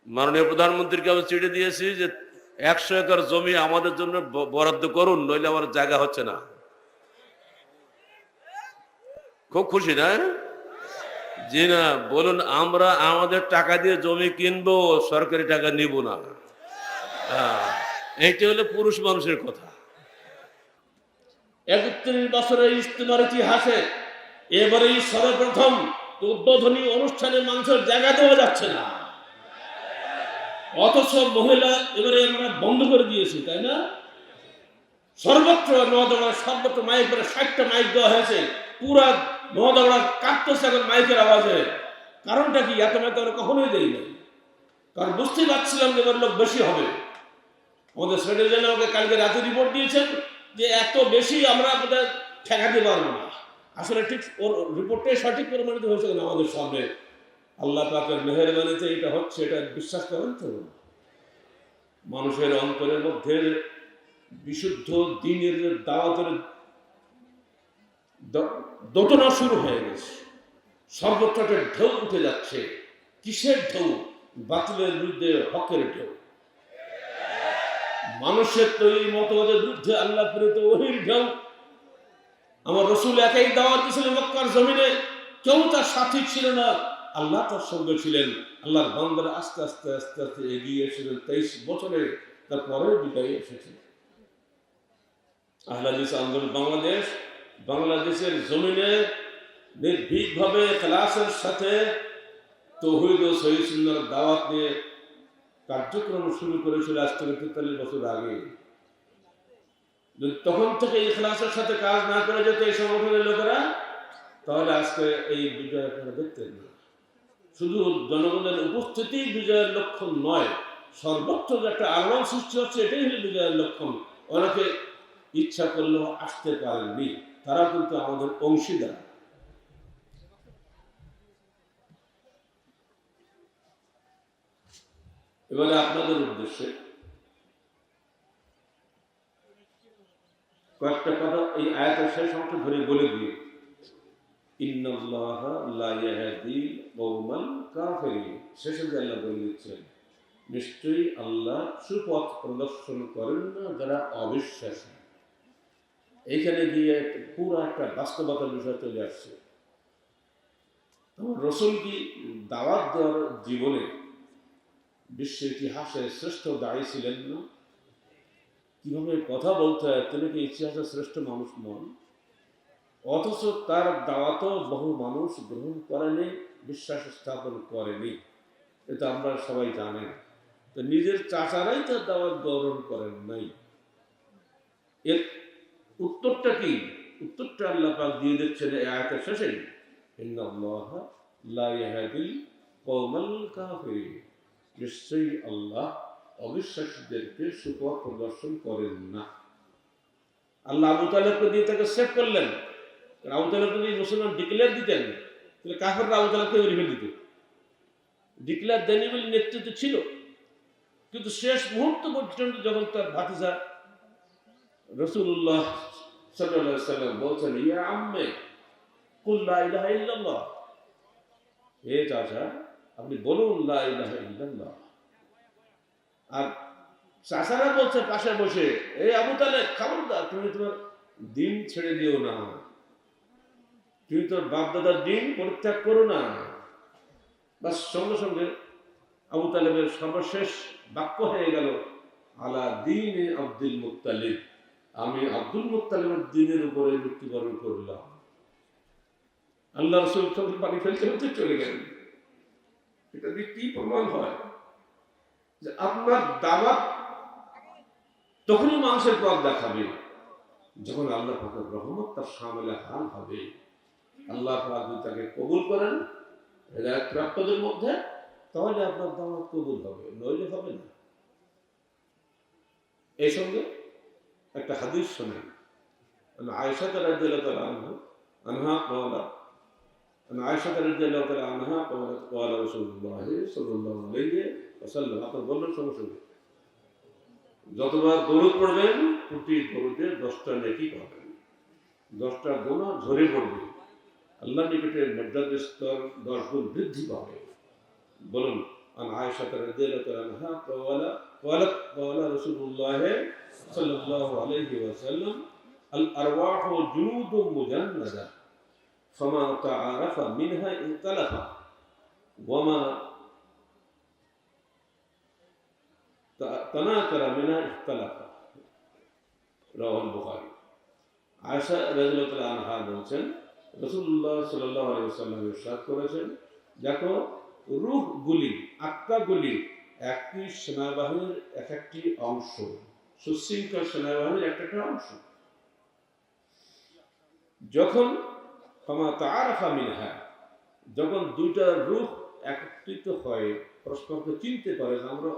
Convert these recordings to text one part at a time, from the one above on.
মাননীয় প্রধানমন্ত্রীকে আমি চিঠি দিয়েছি যে 100 একর জমি আমাদের জন্য বরাদ্দ করুন, নইলে আমার জায়গা হচ্ছে না। খুব খুশি না? জি না, বলুন আমরা আমাদের টাকা দিয়ে জমি কিনবো, সরকারি টাকা নিব না। এইটা হলো পুরুষ মানুষের কথা। 31 বছরের ইজতেমার ইতিহাসে এবারেই সর্বপ্রথম উদ্বোধনী অনুষ্ঠানে মানুষের জায়গা দেওয়া যাচ্ছে না, অথচ মহিলা এবারে আমরা বন্ধ করে দিয়েছি, তাই না? সর্বত্র নওদগড়ার সর্বত্র মাইক করে 60টা মাইক দেওয়া হয়েছে, পুরা নওদগড়া কাঁপতেছে এখন মাইকের আওয়াজে। কারণটা কি? এত মাইক আমরা কখনোই দেই নাই, কারণ বুঝতেই পারছিলাম যে এবার লোক বেশি হবে। আমাদের সেক্রেটারি জেনারেল আমাকে কালকে রাতে রিপোর্ট দিয়েছেন যে এত বেশি আমরা আমাদের ঠেকাতে পারবো না। আসলে ঠিক ওর রিপোর্টটাই সঠিক প্রমাণিত হয়েছে না আমাদের সামনে। আল্লাহ পাকের মেহেরবানিতে এটা হচ্ছে, এটা বিশ্বাস করেন তো? মানুষের অন্তরের মধ্যে বিশুদ্ধ দ্বীনের দাওয়াতের দোটনা শুরু হয়ে গেছে, সর্বত্র ঢেউ উঠে যাচ্ছে। কিসের ঢেউ? বাতিলের বিরুদ্ধে হকের ঢেউ, মানুষের তৈরি মতবাদের বিরুদ্ধে আল্লাহ প্রেরিত ওহীর ঢেউ। আমার রসুল একাই দাওয়াত দিয়েছিলেন মক্কার জমিনে, কেউ তার সাথী ছিল না, আল্লাহ তার সঙ্গে ছিলেন। আল্লাহর বান্দারা আস্তে আস্তে আস্তে আস্তে এগিয়ে এসেছিলেন। 23 বছরে তারপরে বিদায় এসেছে। আহলে হাদিস আন্দোলন বাংলাদেশের জমিনে নির্ভীকভাবে ইখলাসের সাথে তাওহীদ ও সহিহ সুন্নাহর দাওয়াত নিয়ে কার্যক্রম শুরু করেছিল আজ থেকে 43 বছর আগে। যদি তখন থেকে ইখলাসের সাথে কাজ না করে যেত এই সংগঠনের লোকেরা, তাহলে আজকে এই বিজয় আপনারা দেখতেন না। শুধু জনগণের উপস্থিতি বিজয়ের লক্ষণ নয়, সর্বত্র যে একটা আলোড়ন সৃষ্টি হচ্ছে, এটাই হলো বিজয়ের লক্ষণ। অনেকে ইচ্ছা করলেও আসতে পারেননি, তারা কিন্তু আমাদের অংশীদার। এবারে আপনাদের উদ্দেশ্যে কয়েকটা কথা এই আয়াতের শেষ অংশ ধরে বলে দিয়ে, ইন্নাল্লাহা লা ইয়াহদি কওমাল কাফিরিন, শেষে যে আল্লাহ বলে দিচ্ছেন নিশ্চয়ই আল্লাহ সুপথ প্রদর্শন করেন না যারা অবিশ্বাসী। এইখানে গিয়ে পুরো একটা বাস্তবতার বিষয় চলে আসছে। রসুল কি দাওয়াত দেওয়ার জীবনে বিশ্বের ইতিহাসে শ্রেষ্ঠ দায়ী ছিলেন না? কিভাবে কথা বলতে হয়, তিনি কি ইতিহাসের শ্রেষ্ঠ মানুষ নন? অথচ তার দাওয়াতও বহু মানুষ গ্রহণ করেনি, বিশ্বাস স্থাপন করেনি। এটা আমরা সবাই জানেন। তো নিজের চাচারাই তার দাওয়াত গ্রহণ করেন নাই। এর উত্তরটা কি? উত্তরটা আল্লাহ পাক দিয়ে দিচ্ছেন এই আয়াতের শেষে, ইন্নাল্লাহা লা ইয়াহদিল কওমাল কাফিরিন, নিশ্চয়ই আল্লাহ অবিশ্বাসীদেরকে সুপথ প্রদর্শন করেন না। আল্লাহ আবু তালেবকে দিয়ে তাকে সেভ করলেন। আবু তালেবকে যদি মুসলমান ডিক্লেয়ার দিতেন, তাহলে কাফেররা আবু তালেবকে মেরে দিত। ডিক্লেয়ার দেয়নি বলে নেতৃত্ব ছিল, কিন্তু শেষ মুহূর্ত পর্যন্ত যখন তার ভাতিজা রাসূলুল্লাহ সাল্লাল্লাহু আলাইহি ওয়াসাল্লাম বলছেন, ইয়া আম্মে কুল লা ইলাহা ইল্লাল্লাহ, হে চাচা আপনি বলুন লা ইলাহা ইল্লাল্লাহ। আর চাচারা বলছে পাশে বসে, এই আবু তালেব খবরদার, তুমি তোমার দিন ছেড়ে দিও না, তুমি তোর বাপ দাদার দিন পরিত্যাগ করো না। বাস সঙ্গে সঙ্গে আবু তালেবের সর্বশেষ বাক্য হয়ে গেল, আলা দীনে আব্দুল মুত্তালিব, আমি আব্দুল মুত্তালিবের দিনের উপরে মৃত্যুবরণ করলাম। আল্লাহ রাসূল চোখের পানি ফেলতে ফেলতে চলে গেলেন। এটা দিয়ে কি প্রমাণ হয় যে আপনার দাওয়াত তখনই মানুষের পথ দেখাবে যখন আল্লাহ পাকের রহমত তার সামনে হাল হবে। আল্লাহ পাক যদি তাকে কবুল করেন হেদায়েত প্রাপ্তদের মধ্যে, তাহলে আপনার দাওয়াত কবুল হবে, নইলে হবে না। এই সঙ্গে একটা হাদিস শোনেন, আয়েশা রাদিয়াল্লাহু আনহা قالت আয়েশা রাদিয়াল্লাহু আনহা قالت قال رسول الله صلى الله عليه وسلم, আপনার বললেন সঙ্গে সঙ্গে যতবার দরুদ পড়বেন প্রতি দরুদে 10টা নেকি পাবেন, 10টা গুনাহ ঝরে পড়বে, আল্লাহর নিকটে মর্যাদার স্তর 10 গুণ বৃদ্ধি পাবে। বলুন عن عائشة رضي الله عنها قال رسول الله صلى الله عليه وسلم الأرواح جنود مجندة فما تعارف منها ائتلف وما تناكر منها اختلف رواه البخاري আয়েশা রাদিয়াল্লাহু আনহা বলেন রাসূলুল্লাহ সাল্লাল্লাহু আলাইহি ওয়াসাল্লাম ইরশাদ করেছেন দেখো রূহগুলি আত্মাগুলি একটি সেনাবাহিনীর এক একটি অংশ সুশৃঙ্খল সেনাবাহিনীর একটা অংশ যখন ক্ষমা তাআরাফা মিনহা যখন দুইটা রূহ একত্রিত হয় পরস্পরকে চিনতে পারে যে আমরা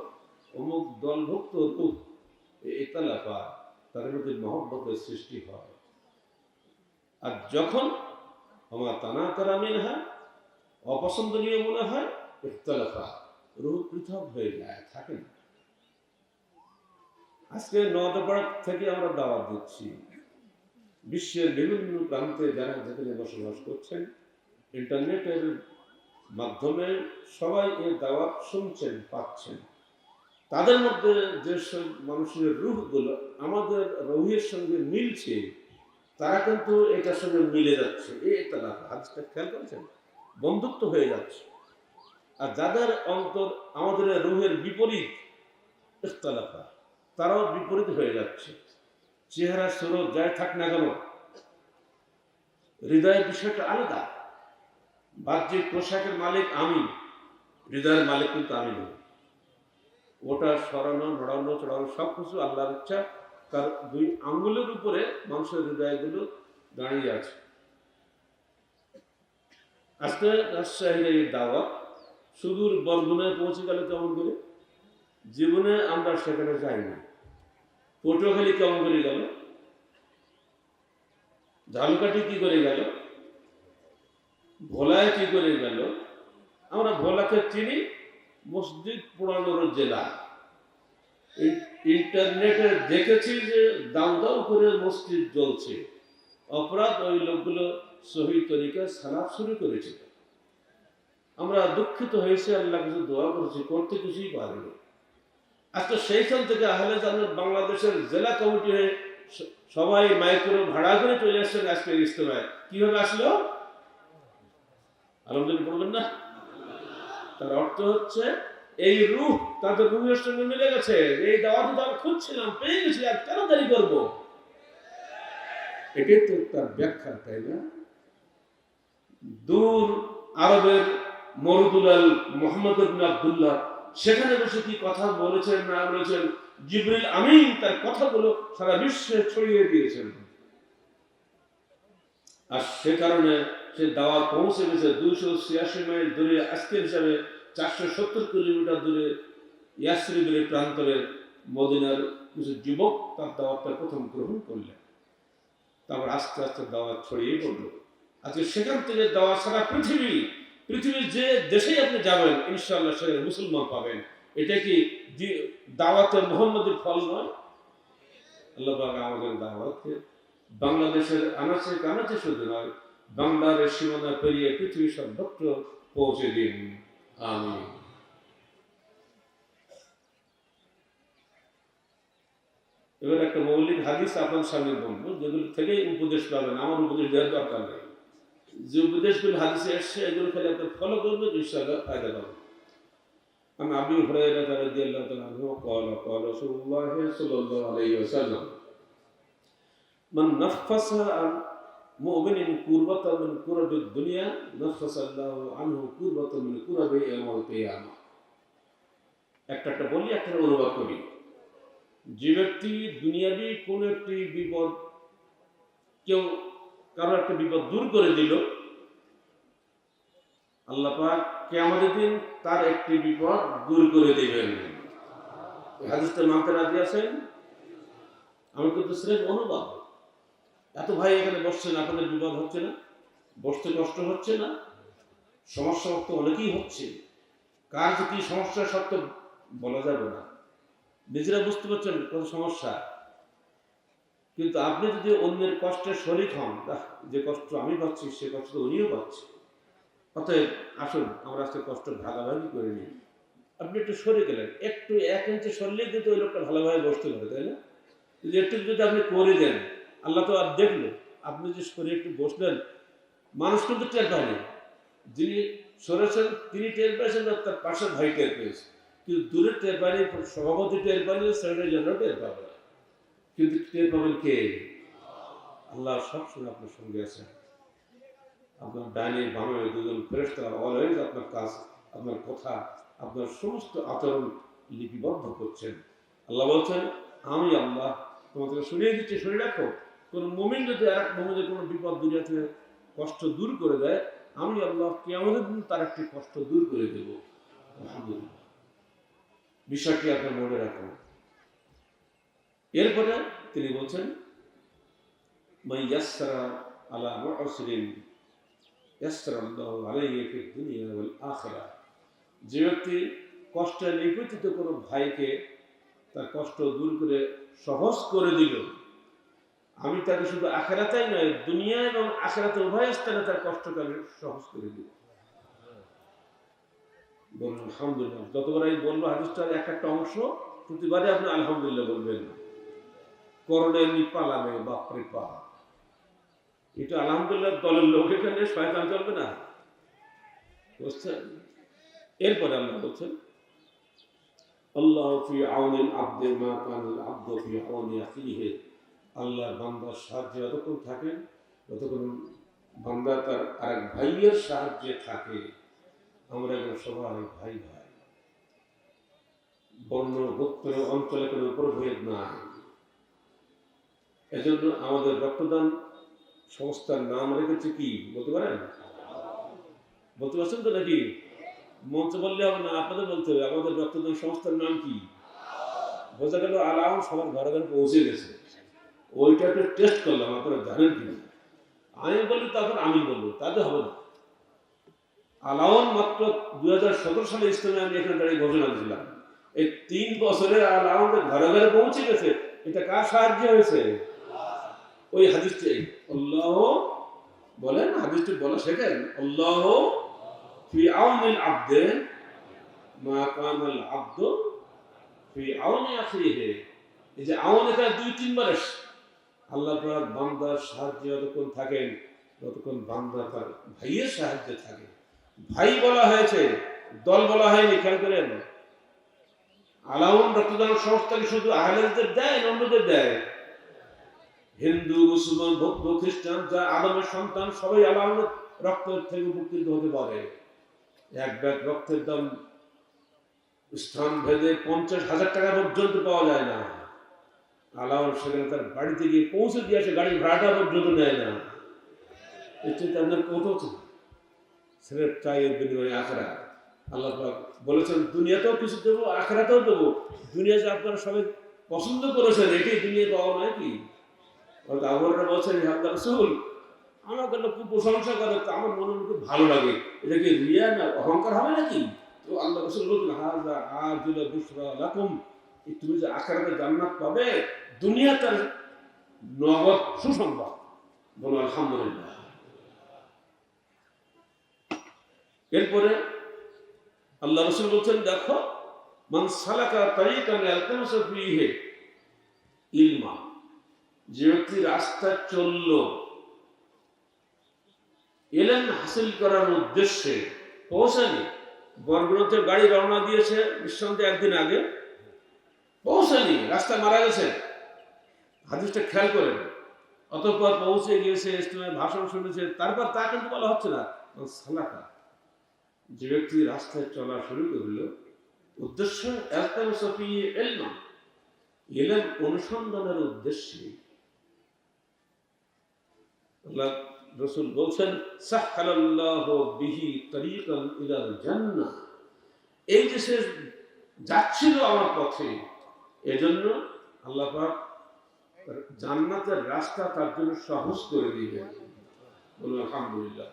অমুক দলভুক্ত রূহ ইতালাফা তাদের মধ্যে মহব্বতের সৃষ্টি হয় আর যখন আমার তানাকারা মিনহা অপছন্দনীয় মনে হয় ইখতালাফা রূহ পৃথক হয়ে যায় থাকে না আজকে নওদাপাড়া থেকে আমরা দাওয়াত দিচ্ছি বিশ্বের বিভিন্ন প্রান্তে যারা যেখানে বসবাস করছেন ইন্টারনেটের মাধ্যমে সবাই এই দাওয়াত শুনছেন পাচ্ছেন তাদের মধ্যে যেসব মানুষের রূহগুলো আমাদের রূহের সঙ্গে মিলছে তারা কিন্তু এটার সঙ্গে মিলে যাচ্ছে এটা হাদিসটা খেয়াল করেছেন বন্ধুত্ব হয়ে যাচ্ছে আর যাদের অন্তর আমাদের রূহের বিপরীত ইখতালাফা তারাও বিপরীত হয়ে যাচ্ছে চেহারা সুরত যাই থাক না কেন হৃদয়ের বিষয়টা আলাদা বাহ্যিক পোশাকের মালিক আমি হৃদয়ের মালিক কিন্তু আমি নই ওটা সরানো নড়ানো চড়ানো সব কিছু আল্লাহর ইচ্ছা তার দুই আঙ্গুলের উপরে মানুষের হৃদয়গুলো দাঁড়িয়ে আছে আজকে রাজশাহীর এই দাওয়াত সুদূর বরগুনায় পৌঁছে গেল কেমন করে জীবনে আমরা সেখানে যাই না পটুয়াখালী কেমন করে গেল ঝালকাঠি কি করে গেল ভোলায় কি করে গেল আমরা ভোলাকে চিনি মসজিদ পোড়ানোর জেলা ইন্টারনেটে দেখেছি যে দাউ দাউ করে মসজিদ জ্বলছে অপরাধ ওই লোকগুলো সহি তরিকায় সালাত শুরু করেছিল আমরা দুঃখিত হয়েছে আল্লাহ কাছে দোয়া করেছি করতে কিছুই পারিনি আজকে সেইখান থেকে আহলে জান্নাত বাংলাদেশের জেলা কমিটি হয়ে সবাই মাইক্রো ভাড়া করে চলে আসছেন আজকে ইজতেমায় কিভাবে আসলো আলহামদুলিল্লাহ বলবেন না তার অর্থ হচ্ছে এই রূহ তাদের রূহের সঙ্গে মিলে গেছে এই দাওয়াত তো আমি খুঁজছিলাম পেয়ে গেছি আর কেন দেরি করবো এটাই তো তার ব্যাখ্যা তাই না দূর আরবের মরুদুলাল মোহাম্মদ ইবনে আব্দুল্লাহ সেখানে বসে কি কথা বলেছেন না বলেছেন জিবরিল আমিন তার কথাগুলো সারা বিশ্বে ছড়িয়ে দিয়েছেন আর সে কারণে সে দাওয়াত পৌঁছে গেছে 286 মাইল দূরে আজকের হিসাবে 470 কিলোমিটার দূরে ইয়াসরিবের প্রান্তরে মদিনার কিছু যুবক তার দাওয়াতটা প্রথম গ্রহণ করলেন তারপর আস্তে আস্তে দাওয়াত ছড়িয়ে পড়লো আজকে সেখান থেকে দাওয়াত সারা পৃথিবীর যে দেশেই আপনি যাবেন ইনশাআল্লাহ সেখানে মুসলমান পাবেন এটা কি দাওয়াতে মুহাম্মদের ফল নয় আল্লাহ পাক আমাদের দাওয়াতকে বাংলাদেশের আনাচে কানাচে শুধু নয় বাংলার সীমানা পেরিয়ে পৃথিবীর সর্বত্র পৌঁছে দিন আমিন এবার একটা মৌলিক হাদিস আপনার সামনে বলবো যেগুলো থেকেই উপদেশ পাবেন আমার উপদেশ দেওয়ার দরকার নেই যে উপদেশগুলো হাদিসে এসছে এগুলো খেলে আপনার ফলো করবেন ইনশাআল্লাহ ফায়দা পাবেন عن أبي هريرة رضي الله عنه قال قال رسول الله صلى الله عليه وسلم من نفس عن مؤمن كربة من كرب الدنيا نفس الله عنه كربة من كرب يوم القيامة একটা বলি একটা অনুবাদ করি যে ব্যক্তি দুনিয়াবি কোন একটি বিপদ কেউ কারো একটা বিপদ দূর করে দিল আল্লাহ পাক কিয়ামতের দিন তার একটি বিপদ দূর করে দিবেন এই হাদিসটা মানতে রাজি আছেন আমি কিন্তু সিলেট অনুবাদ এত ভাই এখানে বসছেন আপনাদের বিপদ হচ্ছে না বসতে কষ্ট হচ্ছে না সমস্যা তো অনেকই হচ্ছে কার যে কি সমস্যা সব তো বলা যাবে না নিজেরা বুঝতে পারছেন কত সমস্যা কিন্তু আপনি যদি অন্যের কষ্টের শরীক হন যে কষ্ট আমি পাচ্ছি সে কষ্ট উনিও পাচ্ছে অতএব আসুন আমরা আজকে কষ্ট ভাগাভাগি করে নিই আপনি একটু সরে গেলেন, একটু 1 ইঞ্চি সরলেই কিন্তু ওই লোকটা ভালোভাবে বসতে পারে, তাই না? যদি একটু যদি আপনি করে দেন, আল্লাহ তো আর দেখলো আপনি যে সরে একটু বসলেন, মানুষ কিন্তু টের পায়নি। যিনি সরেছেন তিনি টের পেয়েছেন, আর তার পাশের ভাই টের পেয়েছে, কিন্তু দূরে টের পায়নি, সভাপতি টের পায়নি, সেক্রেটারি জেনারেল টের পাবে না। কিন্তু টের পাবেন কে? আল্লাহ সবসময় আপনার সঙ্গে আছেন। আপনার ডাইনে বামে দুজন ফেরেশতা অলওয়েজ আপনার কাজ, আপনার কথা, আপনার সমস্ত আচরণ লিপিবদ্ধ করছেন। আল্লাহ বলছেন, আমি আল্লাহ তোমাদেরকে শুনিয়ে দিচ্ছি, শুনে রাখো, কোন মুমিন যদি আরেক মুমিনের কোনো বিপদ দুনিয়া থেকে কষ্ট দূর করে দেয়, আমি আল্লাহ কিয়ামতের দিন তার একটি কষ্ট দূর করে দেব। আলহামদুলিল্লাহ, বিষয়টি আপনার মনে রাখুন। এরপরে তিনি বলছেন, মান ইয়াসসারা আলা মু'সিরিন ইয়াসসারাল্লাহু আলাইহি ফিদ দুনিয়া ওয়াল আখিরাহ। যে ব্যক্তি কষ্টে নিপীড়িত কোনো ভাইকে তার কষ্ট দূর করে সহজ করে দিল, আমি তাকে শুধু আখিরাতেই নয়, দুনিয়া এবং আখিরাতে উভয় স্থানে তার কষ্টকে আমি সহজ করে দিব। বলুন আলহামদুলিল্লাহ। যতবার আমি বলবো হাদিসটার একটা অংশ, প্রতিবারে আপনি আলহামদুলিল্লাহ বলবেন। করণে নিপালামে বাপরে পা, এটা আলহামদুলিল্লাহ দলের লোক, এখানে শয়তান চলবে না, বুঝছেন? এরপরে আল্লাহ বলছেন, আল্লাহ ফি আউনিল আবদে মা কানাল আবদু ফি আউনি আখিহি। আল্লাহ বান্দার সাহায্যে যতক্ষণ থাকেন, ততক্ষণ বান্দা তার আরেক ভাইয়ের সাহায্যে থাকে। আমরা এখন সবাই ভাই ভাই, বর্ণ গোত্র অঞ্চলে কোনো প্রভেদ নাই। এজন্য আমাদের রক্তদান সংস্থার নাম রেখেছে কি বলতে পারেন? বলতে পারছেন তো নাকি? মঞ্চে বললে হবে না, আপনাদের বলতে হবে। আমাদের রক্তদান সংস্থার নাম কি? বোঝা গেল আলাউন সবার ঘরে ঘরে পৌঁছে গেছে। ওইটা একটু টেস্ট করলাম, আপনারা জানেন কি? আমি বলি তারপর আমি বলবো, তাতে হবে না। আলাউন মাত্র 2017 সালে ইসলামে আমি এখানে দাঁড়িয়ে ঘোষণা দিয়েছিলাম, এই 3 বছরে আলাউনের ঘরে ঘরে পৌঁছে গেছে। এটা কার সাহায্যে হয়েছে? ওই হাদিসটি আল্লাহ বলেন, হাদিসটি বলা শেখেন, আল্লাহ ফি আউনিল আবদে মা কানাল আবদু ফি আউনি আখিহি। এই যে আউন এটা 2-3 বার আসে। আল্লাহ পাক বান্দার সাহায্যে যতক্ষণ থাকেন, ততক্ষণ বান্দা তার ভাইয়ের সাহায্যে থাকে। ভাই বলা হয়েছে, দল বলা হয়নি, খেয়াল করেন। আলাউন রক্তদান সংস্থাকে শুধু আহলেদের দেয়, অন্যদের দেয়। হিন্দু, মুসলমান, বৌদ্ধ, খ্রিস্টান, যা আদমের সন্তান, সবাই আলাউনের রক্ত থেকে উপকৃত হতে পারে। এক ব্যাগ রক্তের দাম স্থান ভেদে 50,000 টাকা পর্যন্ত পাওয়া যায় না। আলাউন সেখানে তার বাড়িতে গিয়ে পৌঁছে দিয়ে আসে, গাড়ির ভাড়াটা পর্যন্ত নেয় না। এর চেয়ে আপনার কত ছেলের চাই এর বিনিময়ে আখেরাত। আল্লাহ পাক বলেছেন, দুনিয়াতেও কিছু দেবো, আখেরাতেও দেবো। দুনিয়া যে আপনারা সবাই পছন্দ করেছেন, এটাই দুনিয়া পাওয়া নয় কি? আবহাওয়াটা বলছেন, আল্লাহ রাসূল আমাকে লোক প্রশংসা করে, তো আমার মনে খুব ভালো লাগে। এটা কি রিয়া না অহংকার হবে নাকি? তো আল্লাহ রাসূল বলছেন, হাযা আযিলা বুশরা লাকুম, তুমি যে আখিরাতে জান্নাত পাবে, দুনিয়াতে নগদ সুসংবাদ। বলো আলহামদুলিল্লাহ। এরপরে আল্লাহ রাসূল বলছেন, দেখো, মান সালাকা তারিকান ইয়ালতামিসু ফীহি ইলমা, যে ব্যক্তি রাস্তা চলল ইলম হাসিল করার উদ্দেশ্যে, পৌঁছানি। বরগুনাতে গাড়ি রওনা দিয়েছে নিঃসন্দেহে একদিন আগে, পৌঁছানি, রাস্তায় মারা গেছে। হাদিসটা খেয়াল করেন। অতঃপর পৌঁছে গিয়েছে, ইসলামের ভাষণ শুনেছে, তারপর তা কিন্তু বলা হচ্ছে না। সালাকা, যে ব্যক্তি রাস্তায় চলা শুরু করল, উদ্দেশ্য ইলম অনুসন্ধানের উদ্দেশ্যে। আল্লাহ রাসূল বলছেন, সাহহালাল্লাহু বিহি তরিকান ইলাল জান্নাহ, এই যে সে যাচ্ছিল আমার পথে, এজন্য আল্লাহ পাক জান্নাতের রাস্তা তার জন্য সহজ করে দিবেন। বলুন আলহামদুলিল্লাহ।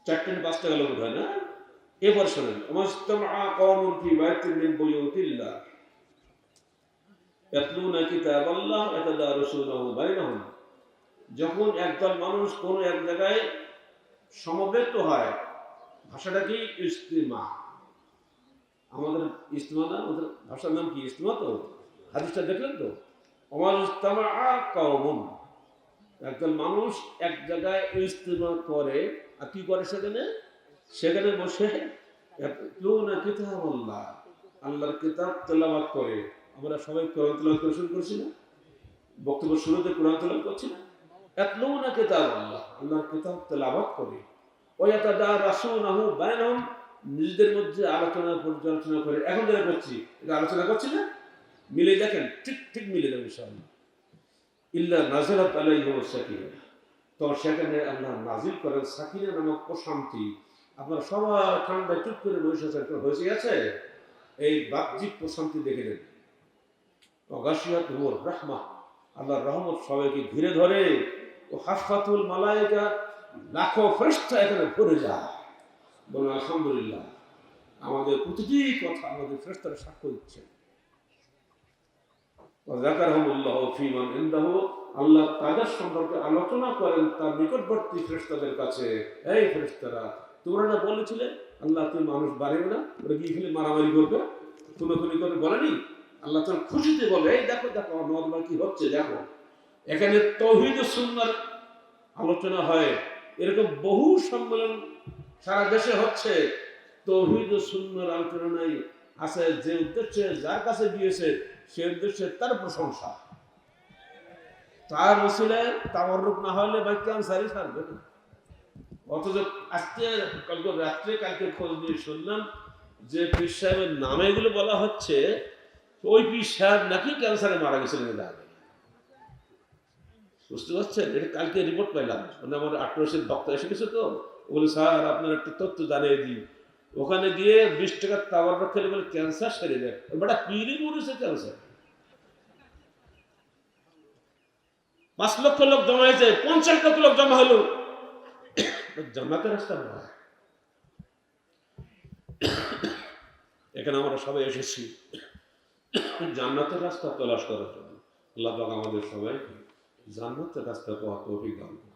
4-5টা গেল বোধ হয় না? এবার শোনেন, ওয়াজতামা কওমুন ফি বাইতিন মিন বুয়ুতিল্লাহ ইয়াতলুনা কিতাবাল্লাহ ইয়াতাদারাসুনাহু বাইনাহুম। যখন একদল মানুষ কোন এক জায়গায় সমবেত হয়, ভাষাটা কি? ইজতিমা। আমাদের ইজতিমা না, ওদের ভাষার নাম কি ইজতিমা? তো হাদিসটা দেখলেন তো, ওমাল ইজতামা কওমুন, একজন মানুষ এক জায়গায় ইজতিমা করে, আর কি করে সেখানে? সেখানে বসে ইয়াতলুনা কিতাবাল্লাহ, আল্লাহর কিতাব তেলাওয়াত করে। আমরা সবাই কোরআন তেলাওয়াত করে শুরু করছি না? বক্তব্য শুরুতে কোরআন তেলাওয়াত করছি না? ইয়াতলুনা কিতাবাল্লাহ, আল্লাহর কিতাব তেলাওয়াত করে। ওয়া ইয়াতাদারাসুনাহু বাইনাহুম, নিজেদের মধ্যে আলোচনা পর্যালোচনা করে। এখন যেটা করছি এটা আলোচনা করছি না? মিলে দেখেন, ঠিক ঠিক মিলে যাবে ইনশাআল্লাহ। ইল্লা নাযালাত আলাইহিমুস সাকিনা, তো সেখানে আল্লাহ নাজিল করেন সাকিনা নামক প্রশান্তি। আপনারা সবাই ঠান্ডায় চুপ করে বসে আছেন, হয়েছে গেছে এই বাহ্যিক প্রশান্তি দেখে নেন। গাশিয়াত হুমুর রাহমাহ, আল্লাহর রহমত সবাইকে ঘিরে ধরে। ও হাফাতুল মালায়েকা, লাখো ফেরেশতা এখানে ভরে যায়। বলুন আলহামদুলিল্লাহ, আমাদের প্রতিটি কথা আমাদের ফেরেশতারা সাক্ষ্য দিচ্ছে। আল্লাহ তাদের সম্পর্কে আলোচনা করেন তার নিকটবর্তী ফেরেশতাদের কাছে। এই ফেরেশতারা, তোমরা না বলেছিলে আল্লাহ তুমি মানুষ বাড়িবে না, ওরা গিয়ে খেলে মারামারি করবে, খুনোখুনি করে বলেনি? আল্লাহ তার খুশিতে বলে, এই দেখো দেখো নর্মাল কি হচ্ছে দেখো। এখানে তাওহীদ ও সুন্নাহর আলোচনা হয়। এরকম বহু সম্মেলন সারা দেশে হচ্ছে, তাওহীদ ও সুন্নাহর আলোচনা নাই। আছে যে উদ্দেশ্যে যার কাছে গিয়েছে সে উদ্দেশ্যে তার প্রশংসা, তার ওসিলায় তাওয়াররুক না হলে ভাই ক্যান্সারই সারবে না। অথচ আজকে কালকে খোঁজ নিয়ে শুনলাম যে পীর সাহেবের নামে এগুলো বলা হচ্ছে, ওই পীর সাহেব নাকি ক্যান্সারে মারা গেছিলেন এর আগে। বুঝতে পারছেন? এটা কালকে রিপোর্ট পাইলাম, মানে আমার 18 বক্তা এসে গেছে তো, বলে স্যার আপনার একটা তথ্য জানিয়ে দিই, ওখানে গিয়ে 20 টাকার তাওয়াররুক খেলে বলে ক্যান্সার সেরে যায়। বেটা পীরই মরেছে ক্যান্সার। 5 লক্ষ লোক জমা হয়েছে, 50 লক্ষ লোক জমা হলো, জান্নাতের রাস্তা নয়। এখানে আমরা সবাই এসেছি জান্নাতের রাস্তা তলাশ করার জন্য। আল্লাহ পাক আমাদের সবাইকে জান্নাতের রাস্তা পাওয়ার তৌফিক দান করুন।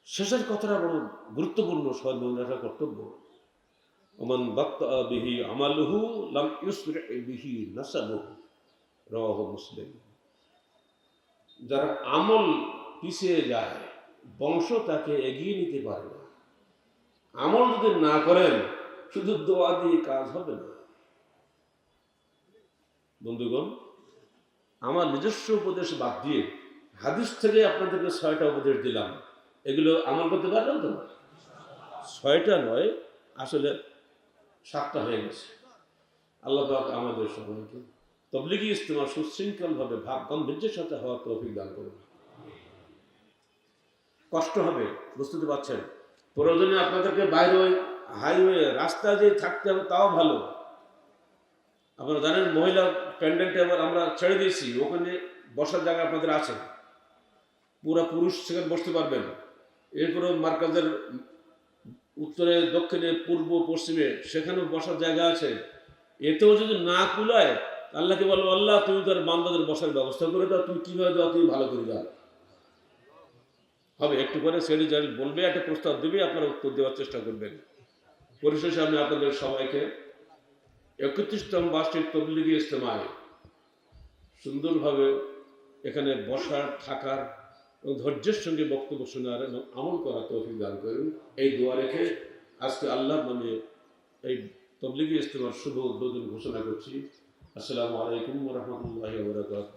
শেষের কথাটা বড় গুরুত্বপূর্ণ, সবার মনে রাখা কর্তব্য। ওমান বাত্তা বিহি আমালুহু লাম ইউসরি বিহি নাসাবুহু, রাওয়াহু মুসলিম। যার আমল পিছিয়ে যায়, বংশ তাকে এগিয়ে নিতে পারে না। আমল যদি না করেন, শুধু দোয়া দিয়ে কাজ হবে না। বন্ধুগণ, আমার নিজস্ব উপদেশ বাদ দিয়ে হাদিস থেকে আপনাদেরকে 6টা উপদেশ দিলাম। এগুলো আমল করতে পারবেন তো? 6টা নয়, আসলে 7টা হয়ে গেছে। আল্লাহ পাক আমাদের সবাইকে তাবলীগী ইজতিমা সুশৃঙ্খলভাবে গাম্ভীর্যের সাথে হওয়ার তৌফিক দান করুন। কষ্ট হবে, বুঝতে পারছেন। প্রয়োজনে আপনাদেরকে বাইরে হাইওয়ে রাস্তায় যে থাকতে হবে তাও ভালো। আপনারা জানেন মহিলা প্যান্ডেলটা এবার আমরা ছেড়ে দিয়েছি, ওখানে বসার জায়গা আপনাদের আছে, পুরা পুরুষ সেখানে বসতে পারবেন। এরপরে মার্কাজের উত্তরে দক্ষিণে পূর্ব পশ্চিমে সেখানেও বসার জায়গা আছে। এতেও যদি না কুলায়, আল্লাহকে বলবো আল্লাহ তুমি তোর বান্দাদের বসার ব্যবস্থা করে দাও, তুমি কিভাবে দাও তুমি ভালো করে দাও। হবে একটু পরে সেটি যারা বলবে একটা প্রস্তাব দেবে, আপনারা উত্তর দেওয়ার চেষ্টা করবেন। পরিশেষে আমি আপনাদের সবাইকে 31তম বার্ষিক তাবলীগী ইজতেমায় সুন্দরভাবে এখানে বসার, থাকার এবং ধৈর্যের সঙ্গে বক্তব্য শোনার এবং আমল করার তৌফিক দান করুন, এই দোয়া রেখে আজকে আল্লাহর নামে এই তাবলীগী ইজতেমার শুভ উদ্বোধন ঘোষণা করছি। আসসালামু আলাইকুম ওয়া রাহমাতুল্লাহি ওয়া বারাকাতুহু।